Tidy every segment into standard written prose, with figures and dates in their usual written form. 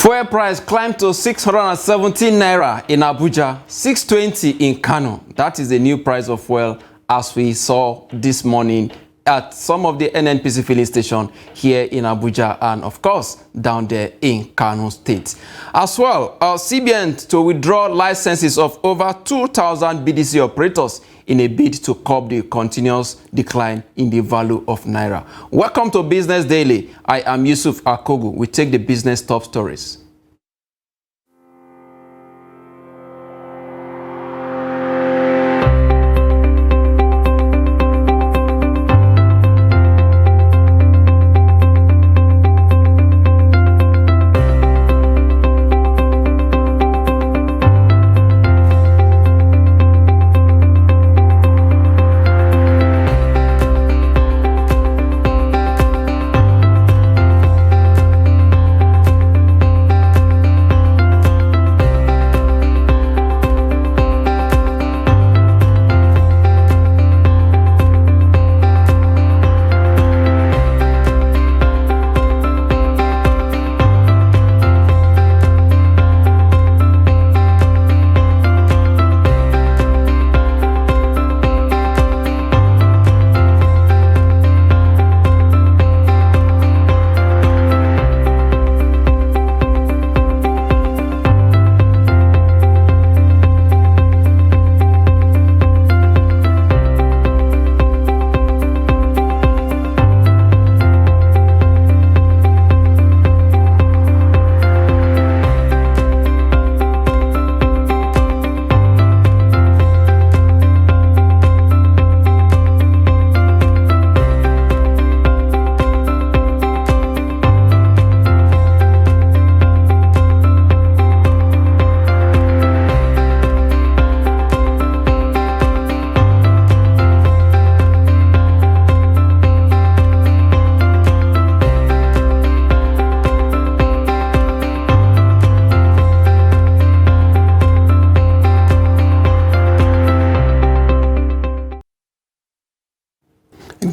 Fuel price climbed to 617 naira in Abuja, 620 in Kano. That is the new price of fuel as we saw this morning at some of the NNPC filling station here in Abuja and of course down there in Kano State. As well, CBN to withdraw licenses of over 2,000 BDC operators in a bid to curb the continuous decline in the value of Naira. Welcome to Business Daily. I am Yusuf Akogu. We take the business top stories.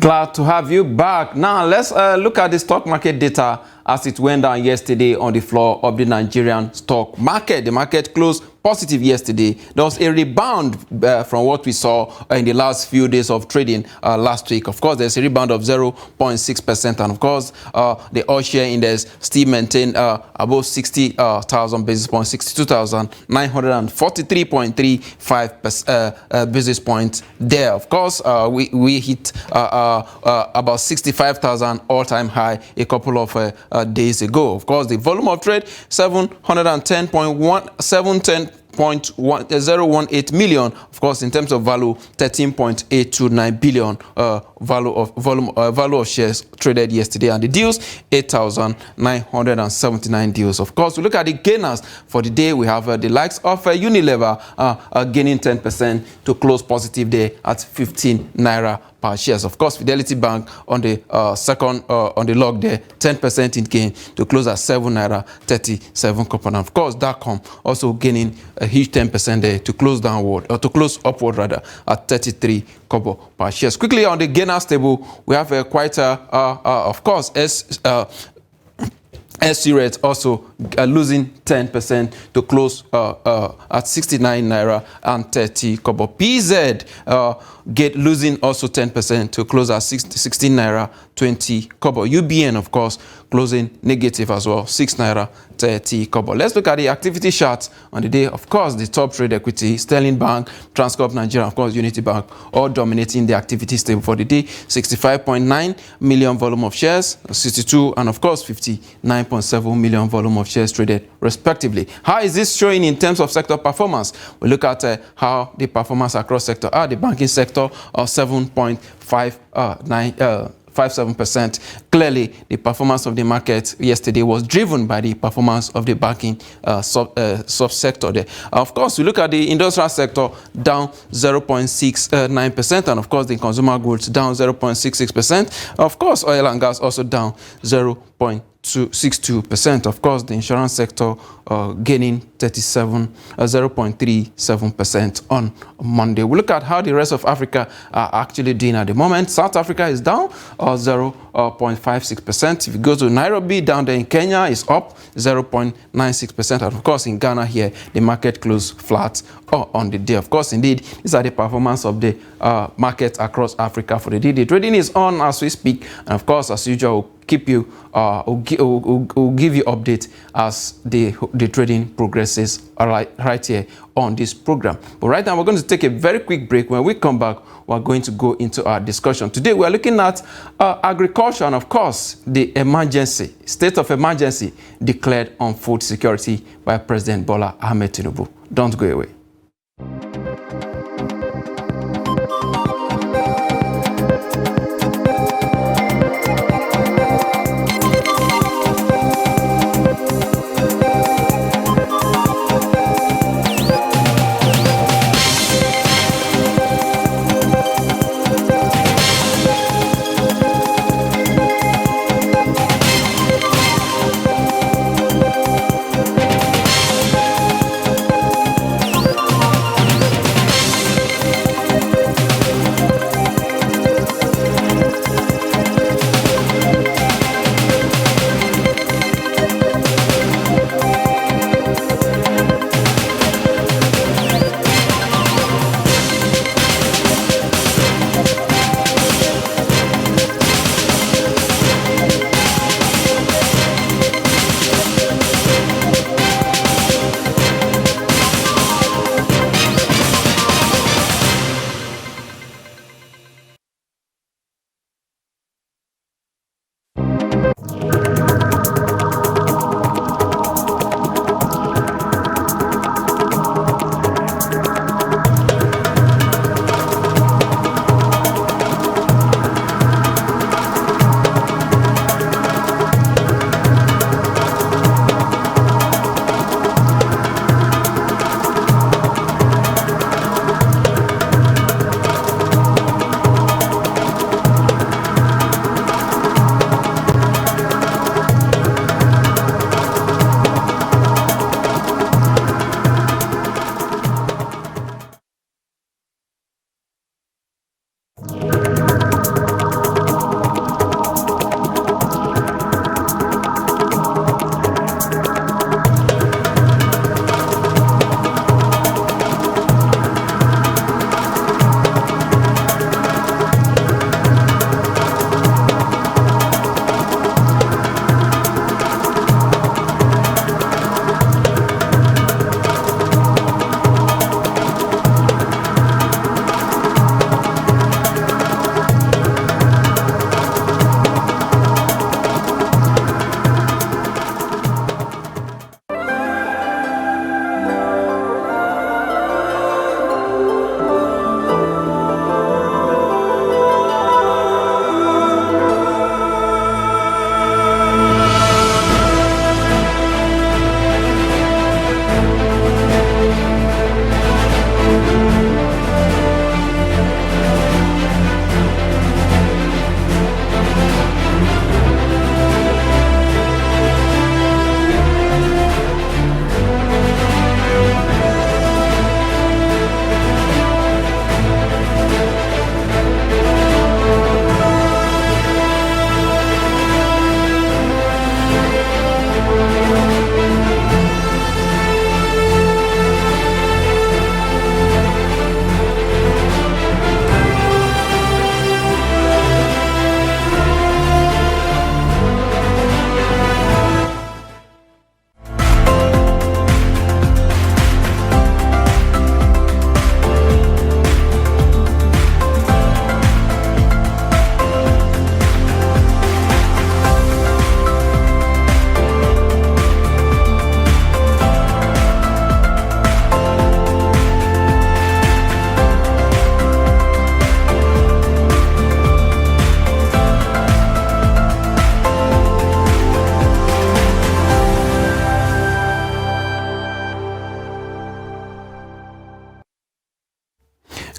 Glad to have you back. Now, let's look at the stock market data as it went down yesterday on the floor of the Nigerian stock market. The market closed positive yesterday. There was a rebound from what we saw in the last few days of trading last week. Of course, there's a rebound of 0.6%. And of course, the all-share index still maintained above 60,000 basis points, 62,943.35 basis points there. Of course, we hit about 65,000 all-time high a couple of days ago. Of course, the volume of trade 710.18 million. Of course, in terms of value, 13.829 billion value of shares traded yesterday, and the deals 8,979 deals. Of course, we look at the gainers for the day. We have the likes of Unilever gaining 10% to close positive day at 15 naira per shares. Of course, Fidelity Bank on the second on the log there, 10% in gain to close at 7 naira 37 coupon. Of course, Dacom also gaining a huge 10% there to close downward or to close upward rather at 33 kobo per shares. Quickly on the gainers table, we have quite of course SC rate also losing 10% to close at 69 naira and 30 kobo. PZ losing also 10% to close at 16 naira 20 kobo. UBN, of course, closing negative as well, 6 naira 30 kobo. Let's look at the activity chart on the day. Of course, the top trade equity, Sterling Bank, Transcorp Nigeria, of course, Unity Bank, all dominating the activity table for the day. 65.9 million volume of shares, 62, and of course, 59.7 million volume of shares traded respectively. How is this showing in terms of sector performance? We look at how the performance across sector are. The banking sector 7.57%. Clearly, the performance of the market yesterday was driven by the performance of the banking subsector there. Of course, we look at the industrial sector down 0.69%, and of course, the consumer goods down 0.66%. Of course, oil and gas also down 0.2%. to 62%. Of course, the insurance sector gaining 0.37% on Monday. We look at how the rest of Africa are actually doing at the moment. South Africa is down 0.56%. If you go to Nairobi, down there in Kenya, is up 0.96%. And of course, in Ghana here, the market closed flat on the day. Of course, indeed, these are the performance of the markets across Africa for the day. The trading is on as we speak. And of course, as usual, we'll keep you, we'll give you update as the trading progresses right here on this program. But right now, we're going to take a very quick break. When we come back, we're going to go into our discussion. Today, we're looking at agriculture and, of course, the emergency, state of emergency declared on food security by President Bola Ahmed Tinubu. Don't go away.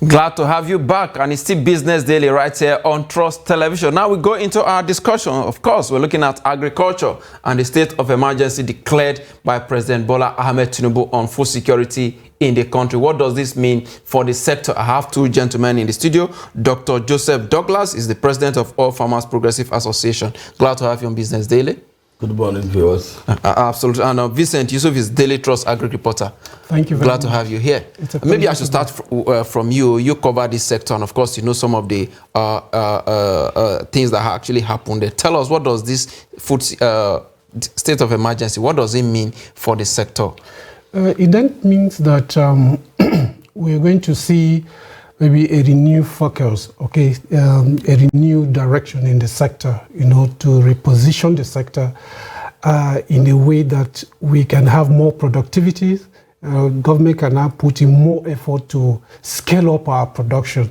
Glad to have you back, and it's still Business Daily right here on Trust Television. Now we go into our discussion. Of course, we're looking at agriculture and the state of emergency declared by President Bola Ahmed Tinubu on food security in the country. What does this mean for the sector? I have two gentlemen in the studio. Dr. Joseph Douglas is the president of All Farmers Progressive Association. Glad to have you on Business Daily. Good morning, viewers. Absolutely. And Vincent Yusuf is Daily Trust Agri Reporter. Thank you very much. Glad to have you here. Maybe I should start from you. You cover this sector, and of course, you know some of the things that actually happened there. Tell us, what does this food state of emergency, what does it mean for the sector? It then means that we're going to see maybe a renewed focus, okay, a renewed direction in the sector, you know, to reposition the sector in a way that we can have more productivity. Government can now put in more effort to scale up our production.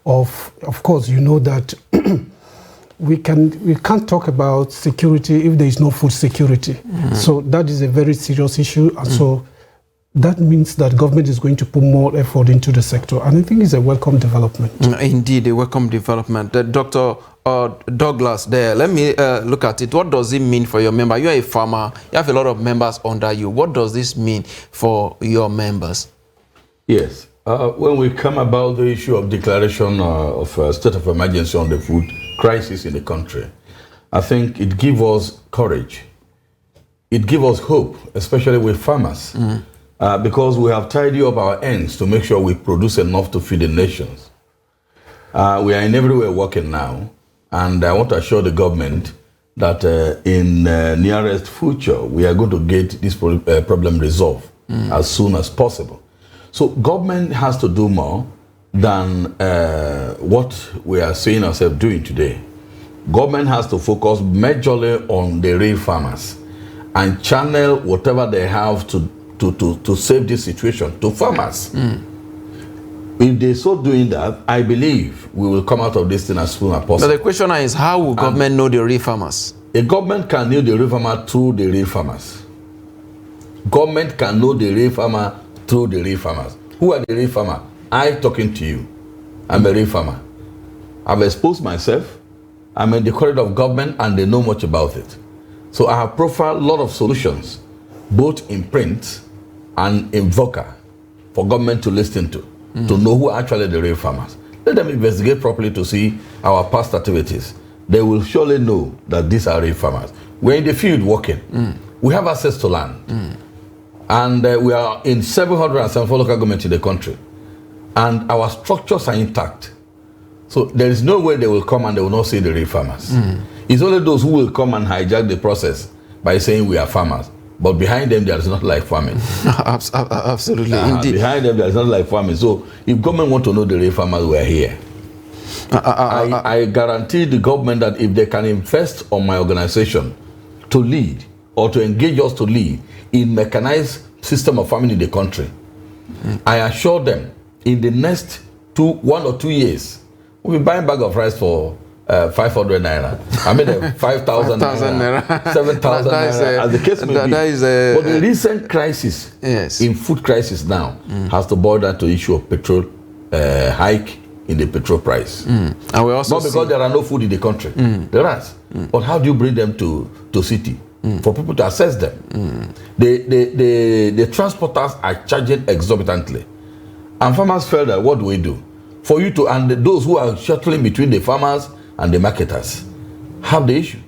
Of course, you know that we can't talk about security if there is no food security. So that is a very serious issue, and so that means that government is going to put more effort into the sector, and I think it's a welcome development. Indeed, a welcome development. Dr. Douglas, there, let me look at it. What does it mean for your member? You're a farmer, you have a lot of members under you. What does this mean for your members? Yes, when we come about the issue of declaration of state of emergency on the food crisis in the country, I think it gives us courage. It gives us hope, especially with farmers. Because we have tidied up our ends to make sure we produce enough to feed the nations. We are in everywhere working now, and I want to assure the government that in nearest future, we are going to get this problem resolved as soon as possible. So government has to do more than what we are seeing ourselves doing today. Government has to focus majorly on the real farmers and channel whatever they have to save this situation to farmers. If they so doing that, I believe we will come out of this thing as soon as possible. So the question is, how will government know the real farmers? A government can know the real farmer through the real farmers. Government can know the real farmer through the real farmers. Who are the real farmer? I talking to you. I'm a real farmer. I've exposed myself. I'm in the corridor of government, and they know much about it. So I have profiled a lot of solutions, both in print and in vocal, for government to listen to know who are actually the real farmers. Let them investigate properly to see our past activities. They will surely know that these are real farmers. We're in the field working. We have access to land. And we are in 774 local governments in the country. And our structures are intact. So there is no way they will come and they will not see the real farmers. It's only those who will come and hijack the process by saying we are farmers. But behind them, there is not like farming. Absolutely, indeed. Behind them, there is not like farming. So if government want to know the real farmers, we are here. I guarantee the government that if they can invest on my organization to lead or to engage us to lead in mechanized system of farming in the country, I assure them in the next 1 or 2 years, we'll be buying a bag of rice for 500 naira. I mean 5,000 naira, 7,000 naira, as the case may be. But the recent crisis, in food crisis now, has to boil down to the issue of petrol hike in the petrol price. And we also not because there are no food in the country. There is. But how do you bring them to city for people to access them? The transporters are charging exorbitantly. And farmers felt that, what do we do? For you to, and those who are shuttling between the farmers and the marketers have the issue.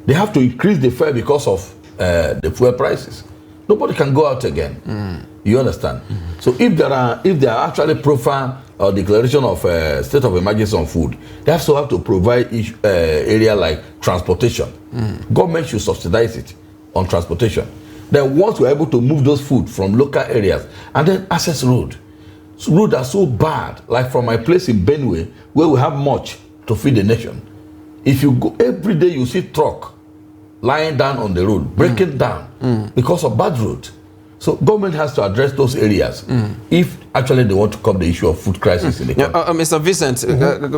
They have to increase the fare because of the fuel prices. Nobody can go out again. You understand? So if there are actually profile or declaration of state of emergency on food, they also have to provide each area like transportation. Government should subsidize it on transportation. Then once we're able to move those food from local areas, and then access road. So roads are so bad, like from my place in Benue, where we have much to feed the nation. If you go every day, you see truck lying down on the road, breaking down because of bad road. So government has to address those areas if actually they want to curb the issue of food crisis in the country. Mr. Vincent,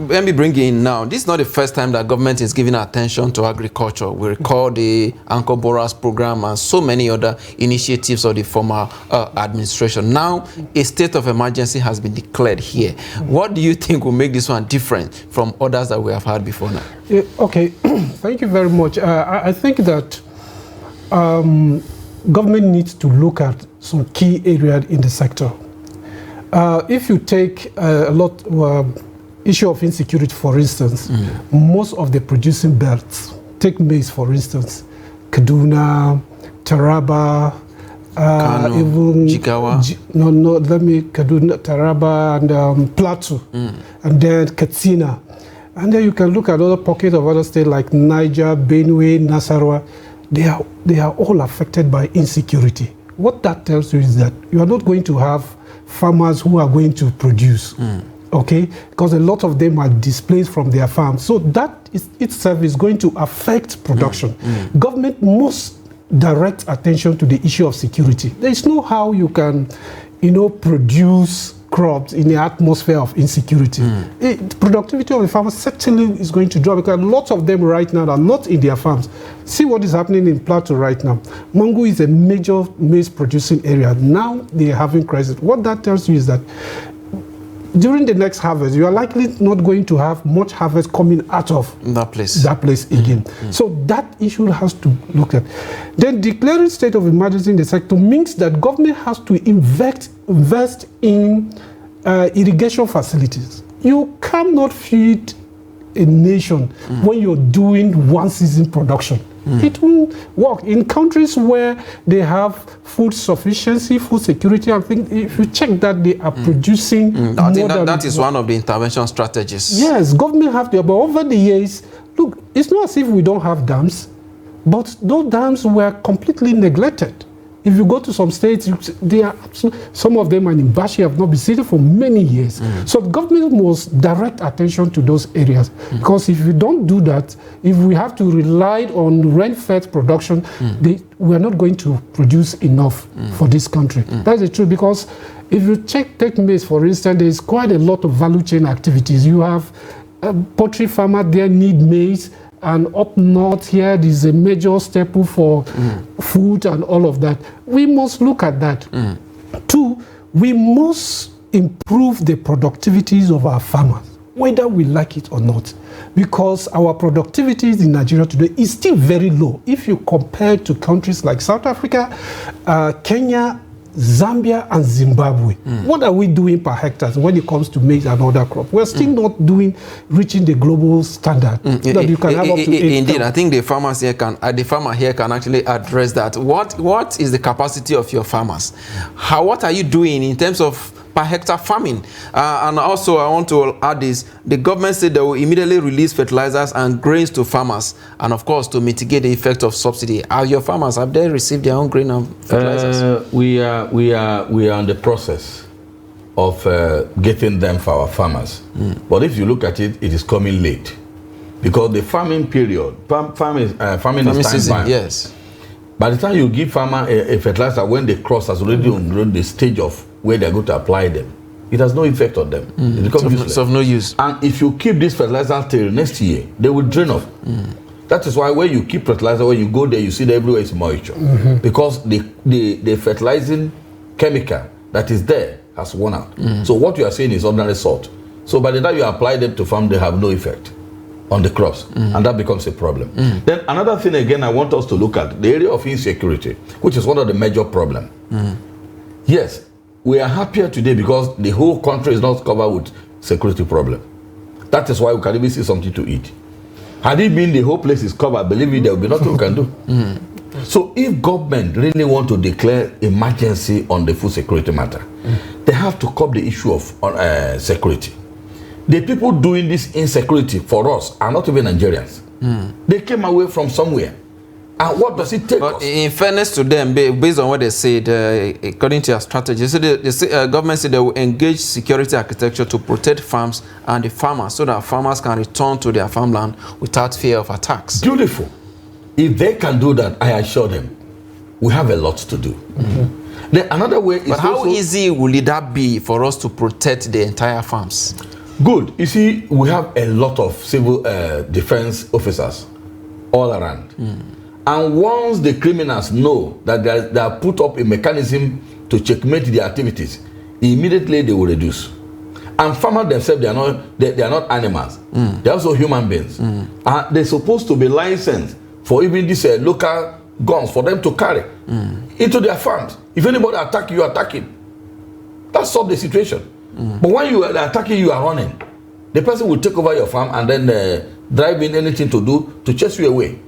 let me bring you in now. This is not the first time that government is giving attention to agriculture. We recall the Anchor Borers program and so many other initiatives of the former administration. Now, a state of emergency has been declared here. What do you think will make this one different from others that we have had before now? Okay, thank you very much. I think that government needs to look at some key areas in the sector. If you take issue of insecurity, for instance, most of the producing belts, take maize, for instance, Kaduna, Taraba, Kano, even Jigawa. Kaduna, Taraba, and Plateau, and then Katsina. And then you can look at other pockets of other states like Niger, Benue, Nasarawa. They are all affected by insecurity. What that tells you is that you are not going to have farmers who are going to produce, okay? Because a lot of them are displaced from their farms. So that itself is going to affect production. Government must direct attention to the issue of security. There is no how you can, produce crops in the atmosphere of insecurity. Productivity of the farmers certainly is going to drop because lots of them right now are not in their farms. See what is happening in Plateau right now. Mango is a major maize producing area. Now they are having crisis. What that tells you is that during the next harvest, you are likely not going to have much harvest coming out of that place again. So that issue has to look at. Then declaring state of emergency in the sector means that government has to invest in irrigation facilities. You cannot feed a nation when you're doing one season production. It won't work. In countries where they have food sufficiency, food security, I think if you check that, they are producing I think that is one of the intervention strategies. Yes, government have to, but over the years, look, it's not as if we don't have dams, but those dams were completely neglected. If you go to some states, some of them in Bashi have not been seated for many years. So the government must direct attention to those areas. Because if you don't do that, if we have to rely on rain-fed production, we are not going to produce enough for this country. That's the truth, because if you take maize, for instance, there is quite a lot of value chain activities. You have poultry farmers there need maize, and up north here, there is a major staple for food and all of that. We must look at that. Two, we must improve the productivities of our farmers, whether we like it or not, because our productivity in Nigeria today is still very low. If you compare to countries like South Africa, Kenya, Zambia and Zimbabwe. What are we doing per hectare when it comes to maize and other crops? We're still not reaching the global standard that you can have up to 8 Indeed, I think the farmer here can actually address that. What is the capacity of your farmers? What are you doing in terms of per hectare farming? And also I want to add this, the government said they will immediately release fertilizers and grains to farmers, and of course to mitigate the effect of subsidy. Are your farmers, have they received their own grain and fertilizers? We are in the process of getting them for our farmers. But if you look at it, it is coming late, because the farming period, farming is time season, bound. yes. By the time you give farmer a fertilizer, when the cross has already on the stage of where they're going to apply them, it has no effect on them. It becomes useless. It's of no use. And if you keep this fertilizer till next year, they will drain off. That is why when you keep fertilizer, when you go there, you see that everywhere is moisture. Because the fertilizing chemical that is there has worn out. So what you are saying is ordinary salt. So by the time you apply them to farm, they have no effect on the crops, and that becomes a problem. Then another thing again I want us to look at, the area of insecurity, which is one of the major problems. Yes, we are happier today because the whole country is not covered with security problem. That is why we can even see something to eat. Had it been the whole place is covered, believe me, there will be nothing we can do. So if government really want to declare emergency on the food security matter, they have to curb the issue of security. The people doing this insecurity for us are not even Nigerians. They came away from somewhere. And what does it take us? In fairness to them, based on what they said, according to their strategy, the government said they will engage security architecture to protect farms and the farmers so that farmers can return to their farmland without fear of attacks. Beautiful. If they can do that, I assure them, we have a lot to do. Then another way is but how easy will that be for us to protect the entire farms? Good. You see, we have a lot of civil defense officers all around. And once the criminals know that they are put up a mechanism to checkmate their activities, immediately they will reduce. And farmers themselves, they are not animals. They're also human beings. And they're supposed to be licensed for even these local guns for them to carry into their farms. If anybody attacks you, attacking. That solves the situation. But when you are attacking, you are running. The person will take over your farm and then drive in anything to do to chase you away.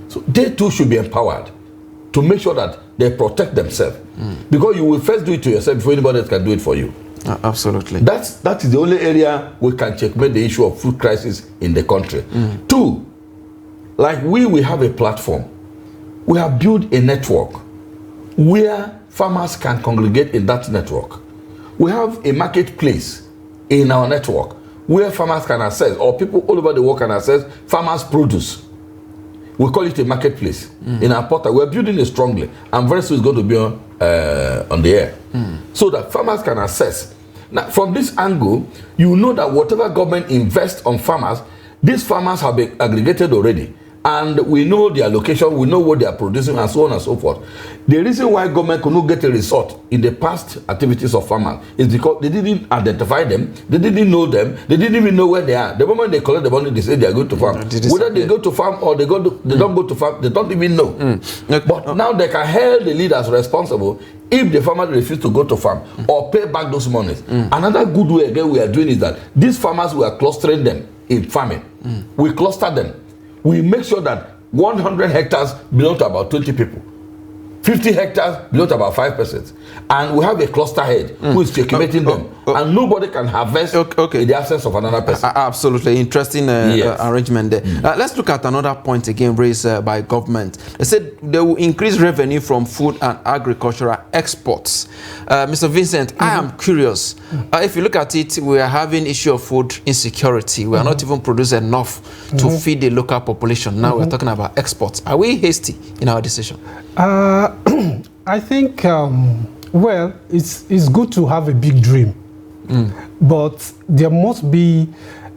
So they too should be empowered to make sure that they protect themselves. Because you will first do it to yourself before anybody else can do it for you. Absolutely. That is the only area we can checkmate the issue of food crisis in the country. Two, like we have a platform. We have built a network where farmers can congregate in that network. We have a marketplace in our network where farmers can access, or people all over the world can access farmers' produce. We call it a marketplace in our portal. We're building it strongly, and very soon it's going to be on the air, so that farmers can access. Now, from this angle, you know that whatever government invests on farmers, these farmers have been aggregated already. And we know their location, we know what they are producing, and so on and so forth. The reason why government could not get a result in the past activities of farmers is because they didn't identify them, they didn't know them, they didn't even know where they are. The moment they collect the money, they say they are going to farm. Whether they go to farm or they don't go to farm, they don't even know. But now they can hold the leaders responsible if the farmers refuse to go to farm or pay back those monies. Another good way again we are doing is that these farmers, we are clustering them in farming. We cluster them. We make sure that 100 hectares belong to about 20 people. 50 hectares belong to about 5%. And we have a cluster head who is checkmating them. And nobody can harvest in the absence of another person. Absolutely. Interesting arrangement there. Let's look at another point again raised by government. They said they will increase revenue from food and agricultural exports. Mr. Vincent, I am curious. If you look at it, we are having issue of food insecurity. We are not even producing enough to feed the local population. Now we're talking about exports. Are we hasty in our decision? I think, well, it's good to have a big dream, but there must be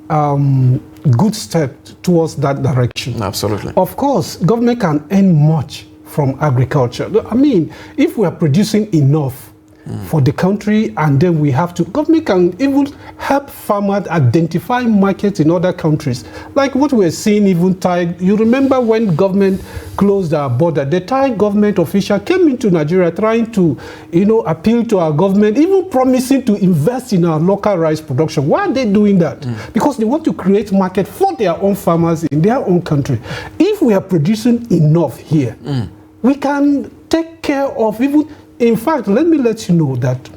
good steps towards that direction. Absolutely. Of course, government can earn much from agriculture. I mean, if we are producing enough for the country, and then we have to, government can even help farmers identify markets in other countries. Like what we're seeing even Thai, you remember when government closed our border, the Thai government official came into Nigeria trying to, appeal to our government, even promising to invest in our local rice production. Why are they doing that? Because they want to create market for their own farmers in their own country. If we are producing enough here, we can take care of even. In fact, let me let you know that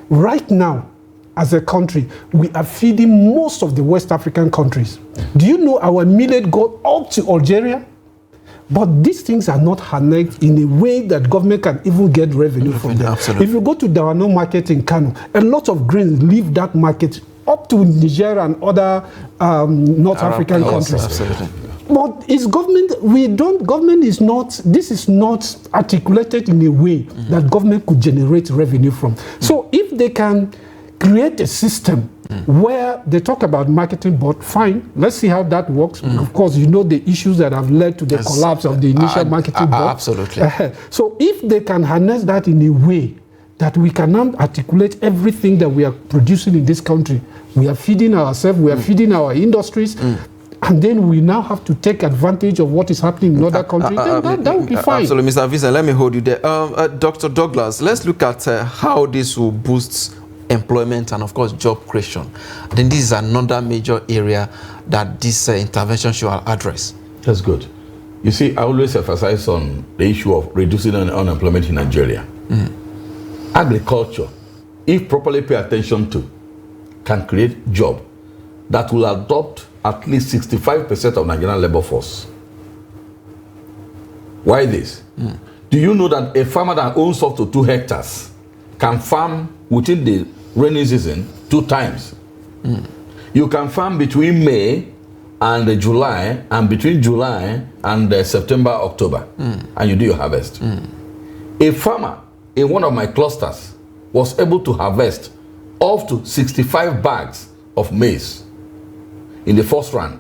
right now, as a country, we are feeding most of the West African countries. Do you know our millet goes up to Algeria? But these things are not harnessed in a way that government can even get revenue from them. Absolutely. If you go to Dawano market in Kano, a lot of grains leave that market up to Niger and other North African countries. Absolutely. But it's this is not articulated in a way that government could generate revenue from. So if they can create a system where they talk about marketing, but fine, let's see how that works. Of course, you know the issues that have led to the collapse of the initial marketing board. Absolutely. So if they can harness that in a way that we cannot articulate everything that we are producing in this country, we are feeding ourselves, we are feeding our industries, and then we now have to take advantage of what is happening in other countries, then that would be fine. Absolutely, Mr. Vincent, let me hold you there. Dr. Douglas, let's look at how this will boost employment and, of course, job creation. I think this is another major area that this intervention should address. That's good. You see, I always emphasize on the issue of reducing unemployment in Nigeria. Agriculture, if properly paid attention to, can create job that will adopt at least 65% of Nigerian labor force. Why this? Do you know that a farmer that owns up to 2 hectares can farm within the rainy season 2 times? You can farm between May and July, and between July and September, October, and you do your harvest. A farmer in one of my clusters was able to harvest up to 65 bags of maize in the first round.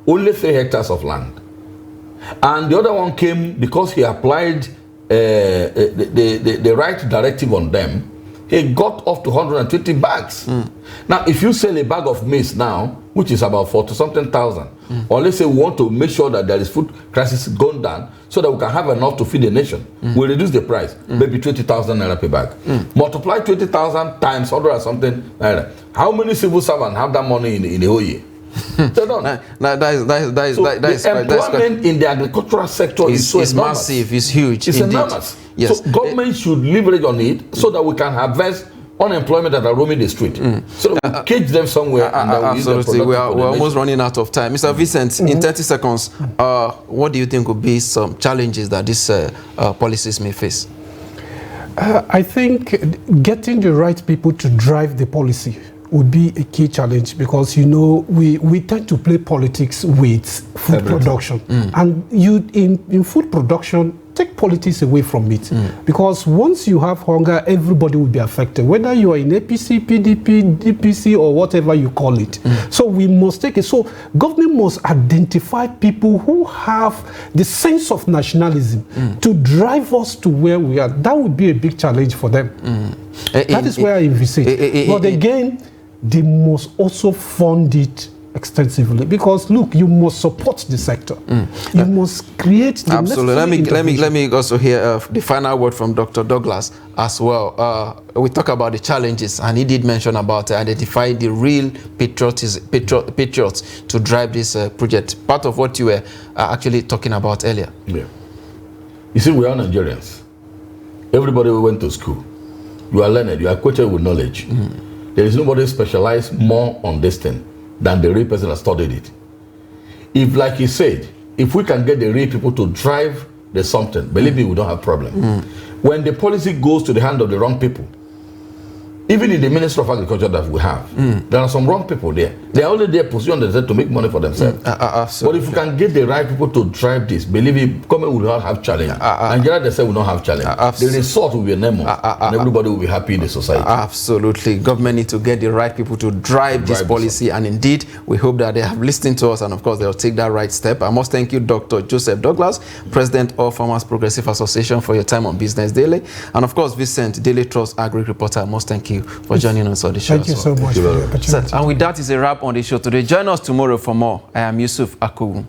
Only 3 hectares of land. And the other one came because he applied the right directive on them. He got up to 120 bags. Now, if you sell a bag of maize now, which is about 40-something thousand, or let's say we want to make sure that there is food crisis gone down so that we can have enough to feed the nation, we reduce the price, maybe 20,000 naira per bag. Multiply 20,000 times 100 or something naira. How many civil servants have that money in the whole year? They don't. The employment in the agricultural sector is so enormous. Massive, it's huge. It's indeed. enormous. Yes. So government should leverage on it so that we can harvest unemployment that are roaming the street. So that we cage them somewhere and then we use them absolutely. We're almost running out of time. Mr. Vincent, in 30 seconds, what do you think would be some challenges that these policies may face? I think getting the right people to drive the policy would be a key challenge, because you know we tend to play politics with food production, and you in food production take politics away from it, because once you have hunger, everybody will be affected, whether you are in APC, PDP, DPC, or whatever you call it. So we must take it. So government must identify people who have the sense of nationalism to drive us to where we are. That would be a big challenge for them. That is where I envisage. But again, they must also fund it extensively, because look, you must support the sector. You must create the absolutely. Let me also hear the final word from Dr. Douglas as well. We talk about the challenges, and he did mention about identifying the real patriots to drive this project. Part of what you were actually talking about earlier. Yeah. You see, we are Nigerians. Everybody went to school. You are learned. You are quoted with knowledge. There is nobody specialized more on this thing than the real person that studied it. If, like he said, if we can get the real people to drive the something, believe me, we don't have problem. When the policy goes to the hand of the wrong people, even in the Ministry of Agriculture that we have, there are some wrong people there. They are only there positioned themselves to make money for themselves. But if we can get the right people to drive this, believe me, government will not have challenge. Nigeria, they say, will not have challenge. The result will be an and everybody will be happy in the society. Absolutely. Government need to get the right people to drive this policy, and indeed, we hope that they have listened to us, and of course, they'll take that right step. I must thank you, Dr. Joseph Douglas, President of Farmers Progressive Association, for your time on Business Daily. And of course, Vincent, Daily Trust Agri Reporter, I must thank you for joining us on the show. Thank you so much for the opportunity. And with that is a wrap on the show today. Join us tomorrow for more. I am Yusuf Akubu.